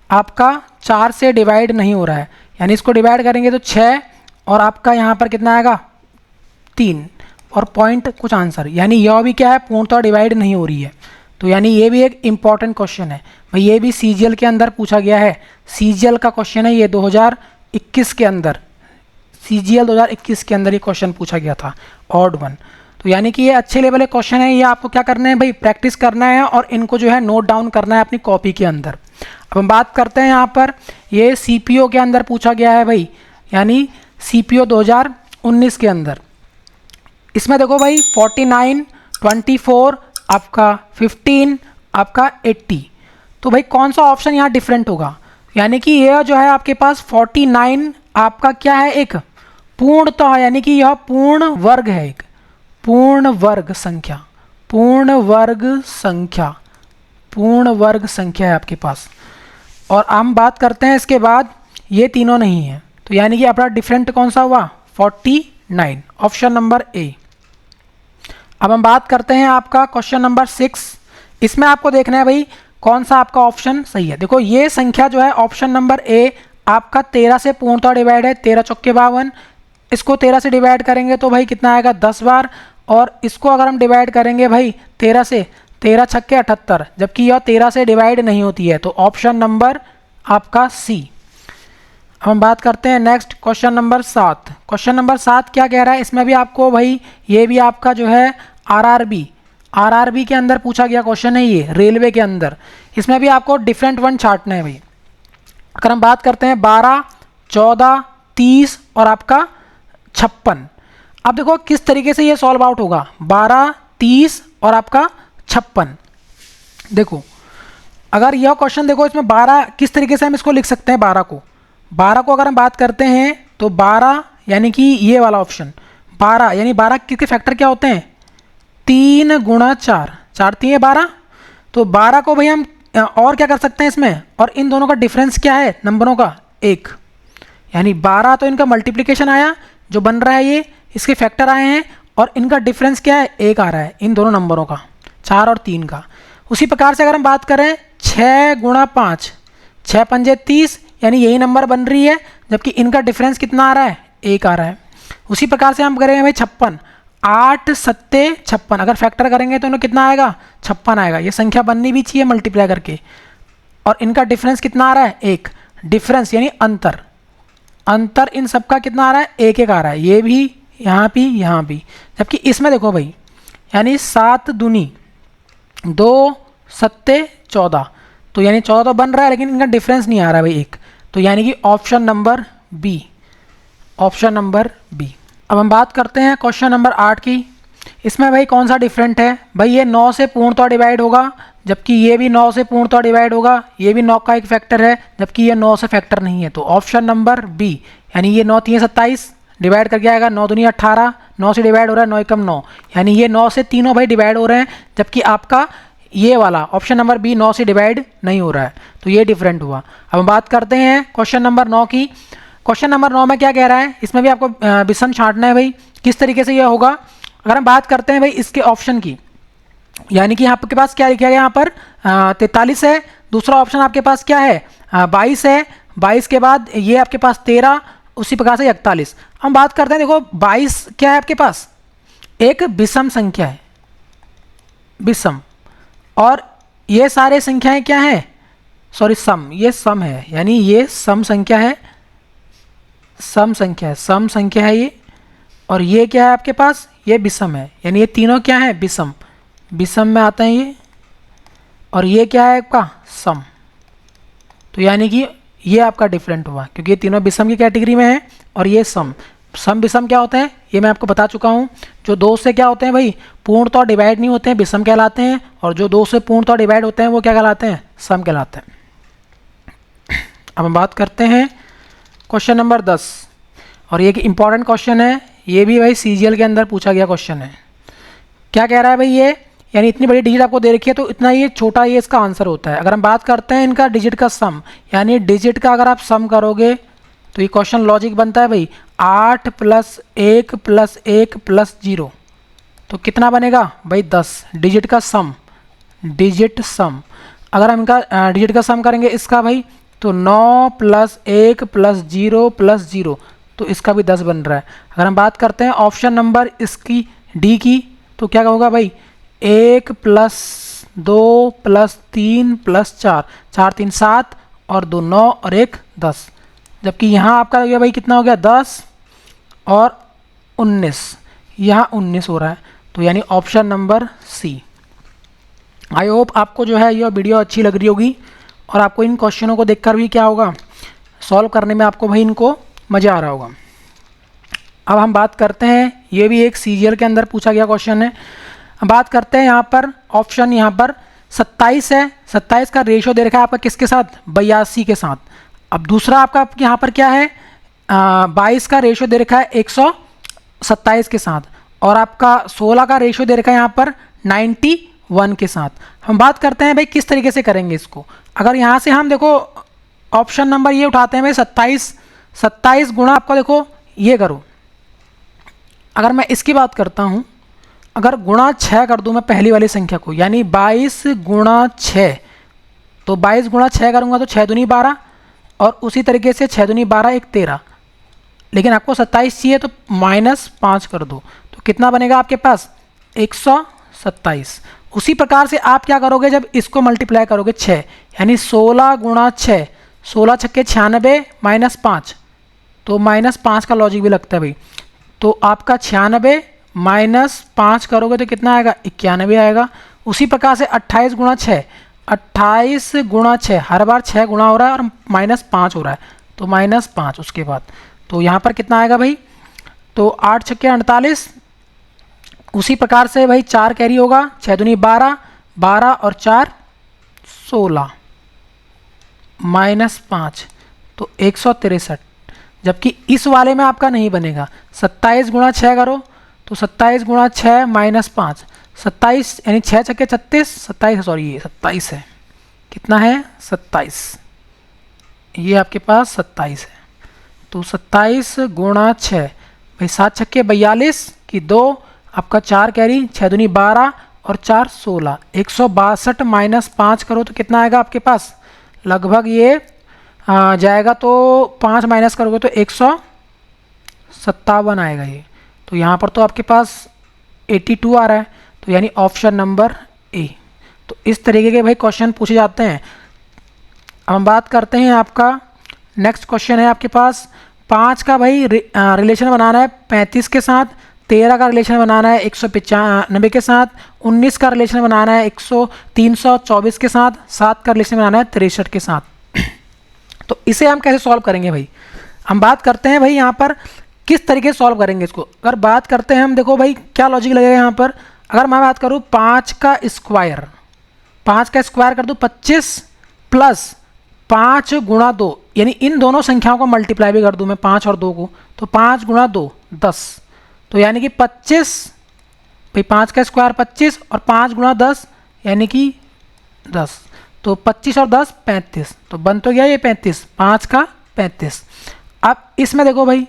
आपका 4 से डिवाइड नहीं हो रहा है, यानी इसको डिवाइड करेंगे तो 6 और आपका यहाँ पर कितना आएगा 3 और पॉइंट कुछ आंसर, यानी यह भी क्या है पूर्णतः डिवाइड नहीं हो रही है। तो यानी ये भी एक इम्पॉर्टेंट क्वेश्चन है भाई, ये भी सीजीएल के अंदर पूछा गया है। सीजीएल का क्वेश्चन है ये 2021 के अंदर, सीजीएल 2021 के अंदर ये क्वेश्चन पूछा गया था ऑड वन। तो यानी कि ये अच्छे लेवल के क्वेश्चन है, ये आपको क्या करना है भाई प्रैक्टिस करना है और इनको जो है नोट डाउन करना है अपनी कॉपी के अंदर। अब हम बात करते हैं यहाँ पर, ये सीपीओ के अंदर पूछा गया है भाई, यानी सीपीओ 2019 के अंदर। इसमें देखो भाई 49 24 आपका 15 आपका 80, तो भाई कौन सा ऑप्शन यहाँ डिफरेंट होगा, यानी कि यह जो है आपके पास 49 आपका क्या है एक पूर्णतः, यानी कि यह पूर्ण वर्ग है, एक पूर्ण वर्ग संख्या, पूर्ण वर्ग संख्या, पूर्ण वर्ग संख्या है आपके पास। और हम बात करते हैं इसके बाद ये तीनों नहीं है, तो यानी कि अपना डिफरेंट कौन सा हुआ 49, ऑप्शन नंबर ए। अब हम बात करते हैं आपका क्वेश्चन नंबर 6। इसमें आपको देखना है भाई कौन सा आपका ऑप्शन सही है। देखो ये संख्या जो है ऑप्शन नंबर ए आपका 13 से पूर्णतः डिवाइड है, 13 चौके 52, इसको 13 से डिवाइड करेंगे तो भाई कितना आएगा 10 बार, और इसको अगर हम डिवाइड करेंगे भाई 13 से, 13 छक्के 78, जबकि यह 13 से डिवाइड नहीं होती है, तो ऑप्शन नंबर आपका सी। हम बात करते हैं next question number 7। Question number 7 क्या कह रहा है, इसमें भी आपको भाई ये भी आपका जो है आरआरबी के अंदर पूछा गया क्वेश्चन है, ये रेलवे के अंदर। इसमें भी आपको डिफरेंट वन छांटना है भाई। अगर हम बात करते हैं 12 14 30 और आपका 56, अब देखो किस तरीके से ये सॉल्व आउट होगा, 12 30 और आपका 56। देखो अगर यह क्वेश्चन देखो इसमें 12 किस तरीके से हम इसको लिख सकते हैं, 12 को अगर हम बात करते हैं तो 12 यानी कि ये वाला ऑप्शन 12, यानी 12 किसके फैक्टर क्या होते हैं 3 गुणा 4, 4 3 12। तो 12 को भाई हम और क्या कर सकते हैं इसमें, और इन दोनों का डिफरेंस क्या है नंबरों का 1, यानी 12 तो इनका मल्टीप्लिकेशन आया जो बन रहा है, ये इसके फैक्टर आए हैं और इनका डिफरेंस क्या है 1 आ रहा है इन दोनों नंबरों का, 4 और 3 का। उसी प्रकार से अगर हम बात करें 6 गुणा 5, 6 पंजे 30, यानी यही नंबर बन रही है, जबकि इनका डिफरेंस कितना आ रहा है 1 आ रहा है। उसी प्रकार से हम करेंगे भाई 56, 8 सत्ते 56, अगर फैक्टर करेंगे तो इन्हें कितना आएगा 56 आएगा। ये संख्या बननी भी चाहिए मल्टीप्लाई करके, और इनका डिफरेंस कितना आ रहा है 1, डिफरेंस यानी अंतर इन सबका कितना आ रहा है 1 1 आ रहा है, ये भी यहाँ भी। जबकि इसमें देखो भाई यानी 7 दूनी 2 सत्ते 14, तो यानी 14 तो बन रहा है लेकिन इनका डिफरेंस नहीं आ रहा है भाई 1, तो यानी कि option number B, option number B. अब हम बात करते हैं क्वेश्चन नंबर 8 की। इसमें भाई कौन सा डिफरेंट है, भाई ये 9 से पूर्णतः डिवाइड होगा, जबकि ये भी 9 से पूर्णतः डिवाइड होगा, ये भी 9 का एक फैक्टर है, जबकि ये 9 से फैक्टर नहीं है, तो ऑप्शन नंबर बी, यानी ये 9 3 27 डिवाइड करके आएगा, 9 दूनी 18, 9 से डिवाइड हो रहा है 9 एकम 9, यानी ये 9 से तीनों भाई डिवाइड हो रहे हैं, जबकि आपका ये वाला ऑप्शन नंबर बी 9 से डिवाइड नहीं हो रहा है, तो ये डिफरेंट हुआ। अब हम बात करते हैं क्वेश्चन नंबर 9 की। क्वेश्चन नंबर 9 में क्या कह रहा है, इसमें भी आपको विषम छांटना है भाई, किस तरीके से यह होगा। अगर हम बात करते हैं भाई इसके ऑप्शन की, यानी कि आपके पास क्या लिखा गया यहाँ पर 43 है, दूसरा ऑप्शन आपके पास क्या है 22 है, 22 के बाद ये आपके पास 13, उसी प्रकार से 41। हम बात करते हैं, देखो 22 क्या है आपके पास एक विषम संख्या है, विषम, और ये सारे संख्याएं क्या है सॉरी सम, ये सम है, यानी ये सम संख्या है, सम संख्या है ये, और ये क्या है आपके पास ये विषम है, यानी ये तीनों क्या है विषम में आते हैं ये, और ये क्या है आपका सम। तो यानी कि ये आपका डिफरेंट हुआ क्योंकि ये तीनों विषम की कैटेगरी में है, और ये सम विषम क्या होते हैं ये मैं आपको बता चुका हूँ। जो 2 से क्या होते हैं भाई पूर्णतः डिवाइड नहीं होते हैं विषम कहलाते हैं, और जो 2 से पूर्णतः डिवाइड होते हैं वो क्या कहलाते हैं सम कहलाते हैं। अब हम बात करते हैं क्वेश्चन नंबर 10, और ये एक इंपॉर्टेंट क्वेश्चन है, ये भी भाई सीजीएल के अंदर पूछा गया क्वेश्चन है। क्या कह रहा है भाई ये, यानी इतनी बड़ी डिजिट आपको दे रखी है तो इतना ये छोटा ये इसका आंसर होता है। अगर हम बात करते हैं इनका डिजिट का सम, यानी डिजिट का अगर आप सम करोगे तो ये क्वेश्चन लॉजिक बनता है भाई 8 प्लस 1 प्लस 1 प्लस 0, तो कितना बनेगा भाई 10 डिजिट का सम, डिजिट सम। अगर हम इनका डिजिट का सम करेंगे इसका भाई, तो 9 प्लस 1 प्लस 0 प्लस 0, तो इसका भी 10 बन रहा है। अगर हम बात करते हैं ऑप्शन नंबर इसकी डी की, तो क्या होगा भाई 1 प्लस 2 प्लस 3 प्लस 4, 4 3 7 और 2 9 और 1 10, जबकि यहाँ आपका हो गया भाई कितना हो गया 10 और 19, यहाँ 19 हो रहा है, तो यानी option number C. I hope आपको जो है यह वीडियो अच्छी लग रही होगी और आपको इन क्वेश्चनों को देखकर भी क्या होगा, सॉल्व करने में आपको भाई इनको मज़ा आ रहा होगा। अब हम बात करते हैं, ये भी एक सीजीएल के अंदर पूछा गया क्वेश्चन है। हम बात करते हैं यहाँ पर ऑप्शन, यहाँ पर 27 है, 27 का रेशो दे रखा है आपका किसके साथ, 82 के साथ। अब दूसरा आपका यहाँ पर क्या है, 22 का रेशो दे रखा है 127 के साथ, और आपका 16 का रेशो दे रखा है यहाँ पर 91 के साथ। हम बात करते हैं भाई किस तरीके से करेंगे इसको। अगर यहाँ से हम देखो ऑप्शन नंबर ये उठाते हैं भाई 27 गुणा आपका देखो ये करो, अगर मैं इसकी बात करता हूँ, अगर गुणा 6 कर दूँ मैं पहली वाली संख्या को, यानी 22 गुणा 6, तो 22 गुणा 6 करूँगा तो 6 दूनी 12, और उसी तरीके से 6 दूनी 12 1 13, लेकिन आपको 27 चाहिए तो -5 कर दो, तो कितना बनेगा आपके पास 127। उसी प्रकार से आप क्या करोगे, जब इसको मल्टीप्लाई करोगे 6, यानी 16 गुणा 6, 16 छक्के 96 -5, तो -5 का लॉजिक भी लगता है भाई, तो आपका 96 -5 करोगे तो कितना आएगा 91 आएगा। उसी प्रकार से 28 गुणा 6, 28 गुणा 6, हर बार 6 गुणा हो रहा है और -5 हो रहा है, तो -5 उसके बाद, तो यहाँ पर कितना आएगा भाई, तो 8 छक्के 48। उसी प्रकार से भाई 4 कैरी होगा, 6 दूनी 12, 12 और 4 16, -5, तो 163, जबकि इस वाले में आपका नहीं बनेगा। 27 गुणा 6 करो तो 27 गुणा 6 -5, 27 यानी 6 छक्के 36, 27 सॉरी ये 27 है, कितना है 27, ये आपके पास 27 है, तो 27 गुणा 6 भाई 7 छक्के 42 की 2, आपका 4 कैरी, 6 दूनी 12 और 4 16, 162 -5 करो तो कितना आएगा आपके पास, लगभग ये जाएगा, तो 5 माइनस करोगे तो 157 आएगा ये, तो यहाँ पर तो आपके पास 82 आ रहा है, तो यानी ऑप्शन नंबर ए। तो इस तरीके के भाई क्वेश्चन पूछे जाते हैं। अब हम बात करते हैं, आपका नेक्स्ट क्वेश्चन है आपके पास 5 का भाई रिलेशन बनाना है 35 के साथ, 13 का रिलेशन बनाना है 195 के साथ, 19 का रिलेशन बनाना है 324 के साथ, 7 का रिलेशन बनाना है 63 के साथ। तो इसे हम कैसे सॉल्व करेंगे भाई, हम बात करते हैं भाई यहाँ पर किस तरीके से सॉल्व करेंगे इसको। अगर बात करते हैं हम, देखो भाई क्या लॉजिक लगेगा यहाँ पर। अगर मैं बात करूँ 5 का स्क्वायर, 5 का स्क्वायर कर दूँ 25 प्लस 5 गुणा 2, यानी इन दोनों संख्याओं को मल्टीप्लाई भी कर दूँ मैं 5 और 2 को, तो 5 गुणा 2 10, तो यानी कि 25 भाई 5 का स्क्वायर 25 और 5 गुणा 10 यानी कि 10, तो 25 और 10 35, तो बन तो गया ये 35, 5 का 35। अब इसमें देखो भाई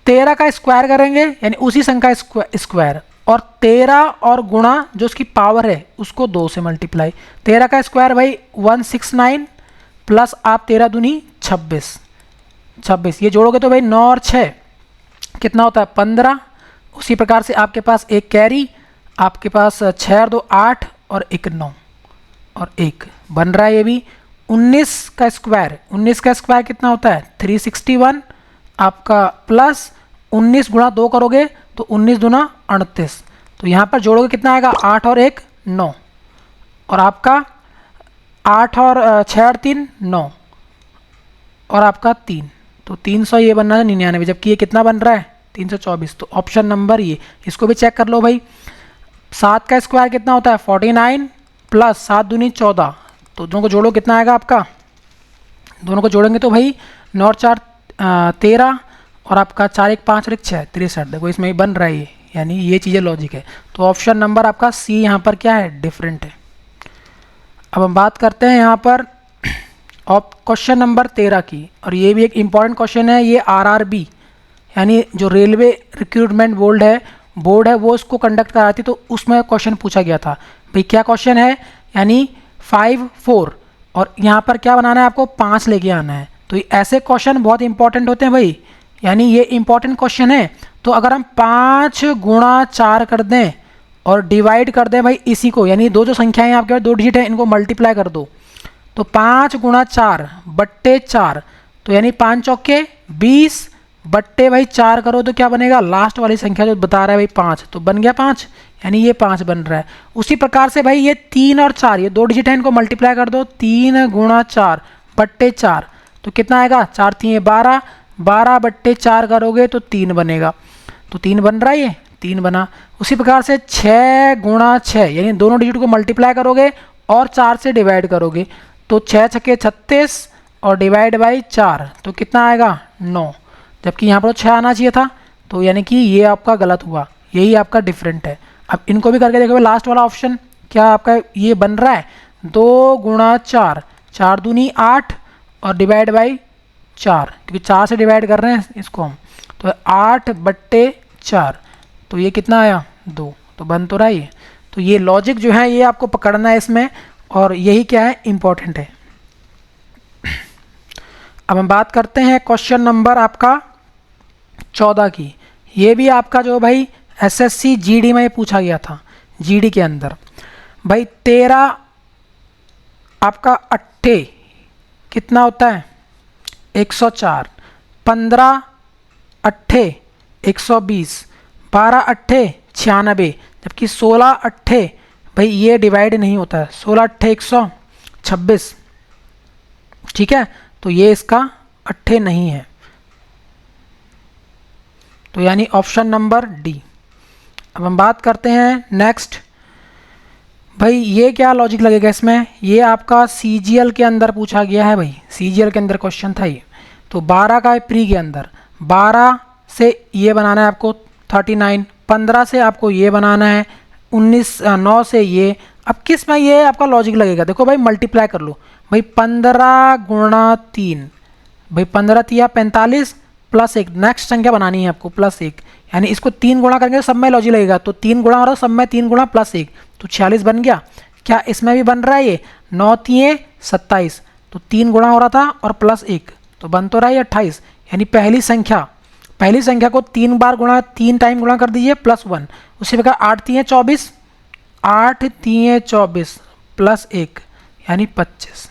13 का स्क्वायर करेंगे यानी उसी संख्या स्क्वायर, और 13 और गुणा जो उसकी पावर है उसको 2 से मल्टीप्लाई। 13 का स्क्वायर भाई 169 प्लस आप 13 दूनी 26, ये जोड़ोगे तो भाई 9 और 6 कितना होता है 15। उसी प्रकार से आपके पास एक कैरी, आपके पास 6 और 2 8 और 1 9 और 1 बन रहा है ये भी। 19 का स्क्वायर कितना होता है 361 आपका, प्लस 19 गुणा 2 करोगे तो 19 दूना 38, तो यहाँ पर जोड़ोगे कितना आएगा 8 और 1 9, और आपका 8 और 6 और 3 9 और आपका 3, तो 300 ये बनना है 99, जबकि ये कितना बन रहा है 324, तो ऑप्शन नंबर ये। इसको भी चेक कर लो भाई। 7 का स्क्वायर कितना होता है 49 प्लस 7 दूनी 14, तो दोनों को जोड़ो कितना आएगा आपका, दोनों को जोड़ेंगे तो भाई 9 और 4 13 और आपका 4 1 5 और 1 6 63, देखो इसमें ही बन रहा है ये, यानी ये चीज़ें लॉजिक है। तो ऑप्शन नंबर आपका सी यहाँ पर क्या है डिफरेंट है। अब हम बात करते हैं यहाँ पर क्वेश्चन नंबर 13 की, और ये भी एक इम्पॉर्टेंट क्वेश्चन है, ये आरआरबी यानी जो रेलवे रिक्रूटमेंट बोर्ड है वो इसको कंडक्ट कराती, तो उसमें क्वेश्चन पूछा गया था। भाई क्या क्वेश्चन है, यानी 5 4 और यहाँ पर क्या बनाना है आपको 5 लेके आना है। तो ऐसे क्वेश्चन बहुत इंपॉर्टेंट होते हैं भाई, यानी ये इंपॉर्टेंट क्वेश्चन है। तो अगर हम 5 गुणा 4 कर दें और डिवाइड कर दें भाई इसी को, यानी दो जो संख्याएं आपके पास 2 डिजिट है इनको मल्टीप्लाई कर दो, तो 5 गुणा 4 बट्टे 4, तो यानी 5 चौके 20 बट्टे भाई 4 करो तो क्या बनेगा, लास्ट वाली संख्या जो बता रहा है भाई 5, तो बन गया 5, यानी ये 5 बन रहा है। उसी प्रकार से भाई ये 3 और 4 ये 2 डिजिट है इनको मल्टीप्लाई कर दो, 3 गुणा 4 बट्टे 4, तो कितना आएगा, 4 3 12, 12 बट्टे 4 करोगे तो 3 बनेगा, तो 3 बन रहा है, ये 3 बना। उसी प्रकार से 6 गुणा 6 यानी दोनों डिजिट को मल्टीप्लाई करोगे और 4 से डिवाइड करोगे, तो 6 छक्के 36 और डिवाइड बाई 4, तो कितना आएगा 9, जबकि यहाँ पर 6 आना चाहिए था, तो यानी कि ये आपका गलत हुआ, यही आपका डिफरेंट है। अब इनको भी करके देखो, लास्ट वाला ऑप्शन क्या आपका ये बन रहा है, 2 गुणा 4, 4 दूनी 8 और डिवाइड बाई 4, क्योंकि 4 से डिवाइड कर रहे हैं इसको हम, तो 8 बट्टे 4, तो ये कितना आया 2, तो बन तो रहा है ये। तो ये लॉजिक जो है ये आपको पकड़ना है इसमें, और यही क्या है इम्पोर्टेंट है। अब हम बात करते हैं क्वेश्चन नंबर आपका 14 की। ये भी आपका जो भाई एसएससी जीडी में पूछा गया था, जीडी के अंदर भाई 13 आपका 8 कितना होता है 104, 15 8 120, 12 8 96, जबकि 16 8 भाई ये डिवाइड नहीं होता है, 16 8 126, ठीक है, तो ये इसका 8 नहीं है, तो यानी ऑप्शन नंबर डी। अब हम बात करते हैं नेक्स्ट, भाई ये क्या लॉजिक लगेगा इसमें, ये आपका सीजीएल के अंदर पूछा गया है भाई, सीजीएल के अंदर क्वेश्चन था ये। तो 12 का है प्री के अंदर, 12 से ये बनाना है आपको 39, 15 से आपको ये बनाना है 19, 9 से ये। अब किस में ये आपका लॉजिक लगेगा, देखो भाई मल्टीप्लाई कर लो भाई, 15 गुणा 3 भाई 15 तिया 45 प्लस 1, नेक्स्ट संख्या बनानी है आपको प्लस 1, यानी इसको 3 गुणा करेंगे तो सब में लॉजिक लगेगा, तो 3 गुणा हो रहा है सब में 3 गुणा प्लस 1, तो 46 बन गया। क्या इसमें भी बन रहा है ये 9 तिये 27, तो 3 गुणा हो रहा था और प्लस 1, तो बन तो रहा है 28, यानी पहली संख्या को 3 बार गुणा 3 टाइम गुणा कर दीजिए प्लस 1। उसी प्रकार 8 तिये 24, 8 तिये 24 प्लस 1 यानी 25,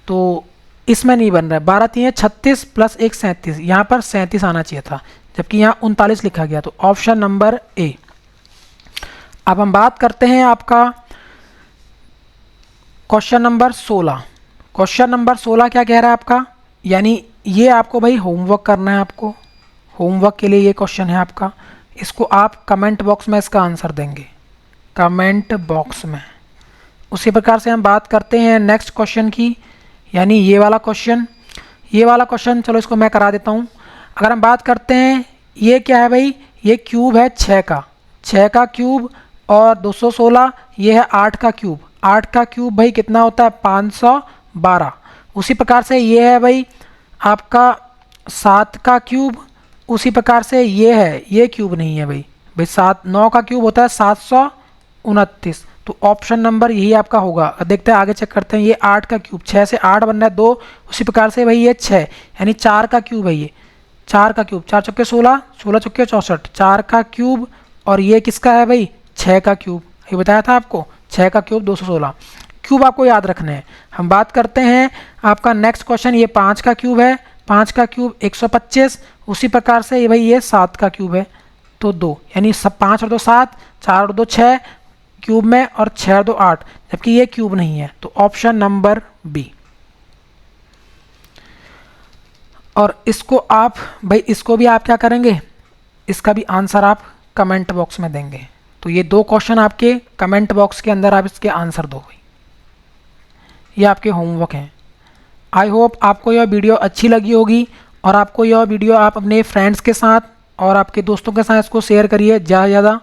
तो इसमें नहीं बन रहा है। 12 तिये 36 प्लस 1 37, यहाँ पर 37 आना चाहिए था, जबकि यहाँ 39 लिखा गया, तो ऑप्शन नंबर ए। अब हम बात करते हैं आपका क्वेश्चन नंबर 16। क्वेश्चन नंबर 16 क्या कह रहा है आपका, यानी ये आपको भाई होमवर्क करना है, आपको होमवर्क के लिए ये क्वेश्चन है आपका, इसको आप कमेंट बॉक्स में इसका आंसर देंगे, कमेंट बॉक्स में। उसी प्रकार से हम बात करते हैं नेक्स्ट क्वेश्चन की, यानी ये वाला क्वेश्चन चलो इसको मैं करा देता हूँ। अगर हम बात करते हैं ये क्या है भाई, ये क्यूब है 6 का क्यूब, और 216 ये है 8 का क्यूब, 8 का क्यूब भाई कितना होता है 512। उसी प्रकार से ये है भाई आपका 7 का क्यूब, उसी प्रकार से ये है, ये क्यूब नहीं है भाई 9 का क्यूब होता है 729, तो ऑप्शन नंबर यही आपका होगा। देखते हैं आगे चेक करते हैं, ये 8 का क्यूब, 6 से 8 बन रहा है 2, उसी प्रकार से भाई ये 6 यानी 4 का क्यूब है, ये 4 का क्यूब, 4 चौके 16, 16 चौके 64, 4 का क्यूब, और ये किसका है भाई 6 का क्यूब, ये बताया था आपको 6 का क्यूब 216, क्यूब आपको याद रखने हैं। हम बात करते हैं आपका नेक्स्ट क्वेश्चन, ये 5 का क्यूब है, 5 का क्यूब 125, उसी प्रकार से ये भाई ये 7 का क्यूब है, तो 2 यानी सब 5 और 2 7, 4 और 2 6 क्यूब में, और 6 और 2 8, जबकि ये क्यूब नहीं है, तो ऑप्शन नंबर बी। और इसको आप भाई इसको भी आप क्या करेंगे, इसका भी आंसर आप कमेंट बॉक्स में देंगे। तो ये 2 क्वेश्चन आपके कमेंट बॉक्स के अंदर आप इसके आंसर दो भाई, ये आपके होमवर्क हैं। आई होप आपको यह वीडियो अच्छी लगी होगी, और आपको यह वीडियो आप अपने फ्रेंड्स के साथ और आपके दोस्तों के साथ इसको शेयर करिए ज़्यादा से ज़्यादा।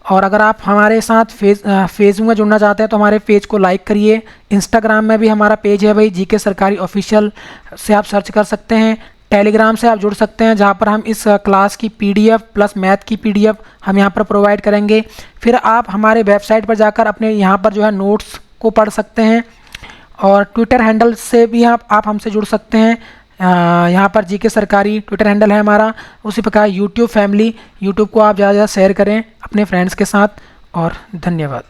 और अगर आप हमारे साथ फेसबुक में जुड़ना चाहते हैं तो हमारे पेज को लाइक करिए। इंस्टाग्राम में भी हमारा पेज है भाई, जीके सरकारी ऑफिशियल से आप सर्च कर सकते हैं। टेलीग्राम से आप जुड़ सकते हैं, जहाँ पर हम इस क्लास की PDF प्लस मैथ की PDF हम यहाँ पर प्रोवाइड करेंगे। फिर आप हमारे वेबसाइट पर जाकर अपने यहाँ पर जो है नोट्स को पढ़ सकते हैं। और ट्विटर हैंडल से भी आप हमसे जुड़ सकते हैं। यहाँ पर GK सरकारी ट्विटर हैंडल है हमारा। उसी प्रकार यूट्यूब फैमिली, यूट्यूब को आप ज़्यादा से ज़्यादा शेयर करें अपने फ्रेंड्स के साथ। और धन्यवाद।